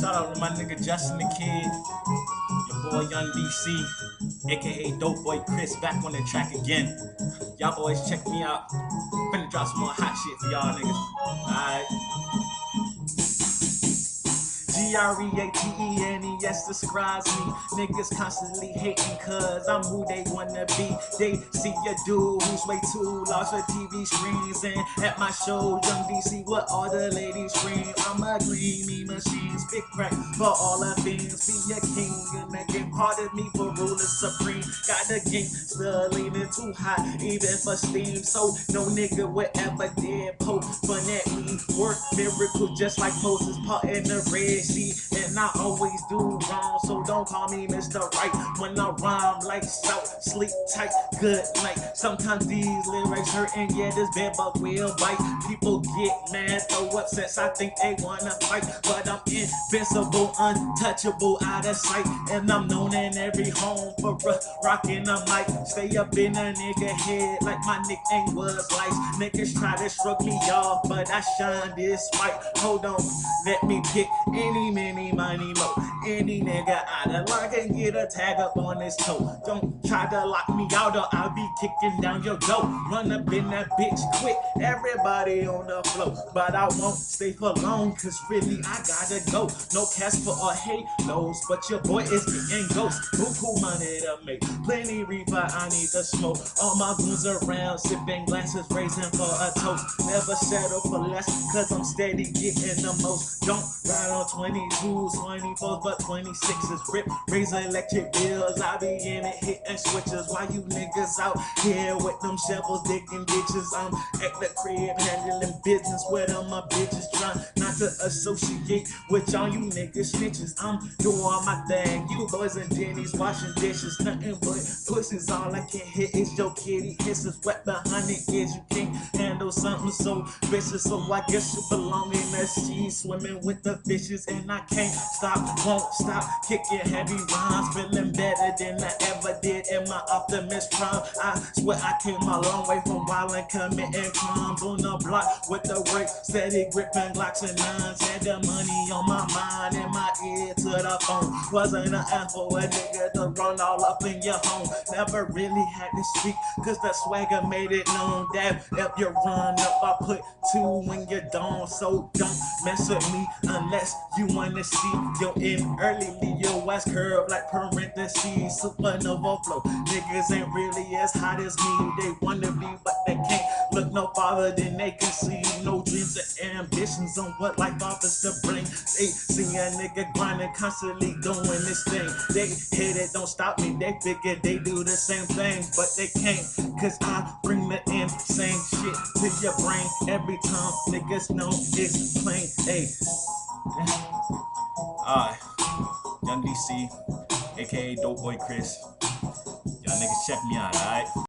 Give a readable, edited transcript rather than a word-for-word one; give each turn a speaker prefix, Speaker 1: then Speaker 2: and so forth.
Speaker 1: Shout out to my nigga Justin the Kid, your boy Young DC, aka Dope Boy Chris, back on the track again. Y'all boys check me out. Finna drop some more hot shit for y'all niggas. Alright. GREATENES describes me. Niggas constantly hating cause I'm who they wanna be. They see a dude who's way too large for TV screens. And at my show, Young DC, what all the ladies scream. I'm a green me machine, spit crack for all the things. Be a king and the game, pardon me for ruling supreme. Got the game still leaning too hot, even for steam. So no nigga would ever dare poke fun at me. Work miracle just like Moses parting the Red Sea. And I always do wrong, so don't call me Mr. Right. When I rhyme like salt, sleep tight, good night. Sometimes these lyrics hurt, and yeah, this bed bug will bite. People get mad, throw up sets, I think they wanna fight. But I'm invincible, untouchable, out of sight. And I'm known in every home for rocking a mic. Stay up in a nigga head like my nickname was Lice. Niggas try to shrug me off, but I shine this fight. Hold on, let me pick any, many, money, mo. Any nigga out of line can get a tag up on his toe. Don't try to lock me out or I'll be kicking down your door. Run up in that bitch quick, everybody on the floor. But I won't stay for long, cause really I gotta go. No Casper or halos, but your boy is getting ghost. Buku money to make, plenty reaper, I need the smoke. All my goons around, sipping glasses, raising for a toast. Never settle for less, cause I'm steady getting the most. Don't ride on 22s, 24s, but 26s. Rip, razor electric bills, I be in it, hitting switches. While you niggas out here with them shovels, digging ditches. I'm at the crib, handling business with them, my bitches trying not to associate with y'all, you niggas snitches. I'm doing my thing, you boys and Jenny's washing dishes. Nothing but pussy's all I can hit is your kitty hisses. Wet behind the ears, you can't handle something so vicious. So I guess you belong in the sea, swimming with the fishes. And I can't stop, won't stop, kicking heavy rhymes, feeling better than I ever did in my optimist prime. I swear I came a long way from wildin', committing crimes on the block with the work, steady gripping Glocks and nines. Had the money on my mind and my ear to the phone. Wasn't nothing for a nigga to run all up in your home. Never really had to speak, cause the swagger made it known that if you run up, I put two when you're down. So don't mess with me unless you wanna see. Yo, in early Leo West curve like parentheses, supernova flow. Niggas ain't really as hot as me. They wanna be, but they can't look no farther than they can see. No dreams or ambitions on what life offers to bring. They see a nigga grinding, constantly doing this thing. They hit it, don't stop me. They figure they do the same thing, but they can't. Cause I bring the insane shit to your brain every time. Niggas know it's plain. Hey. Alright, Young DC, aka Dope Boy Chris. Y'all niggas check me out, alright?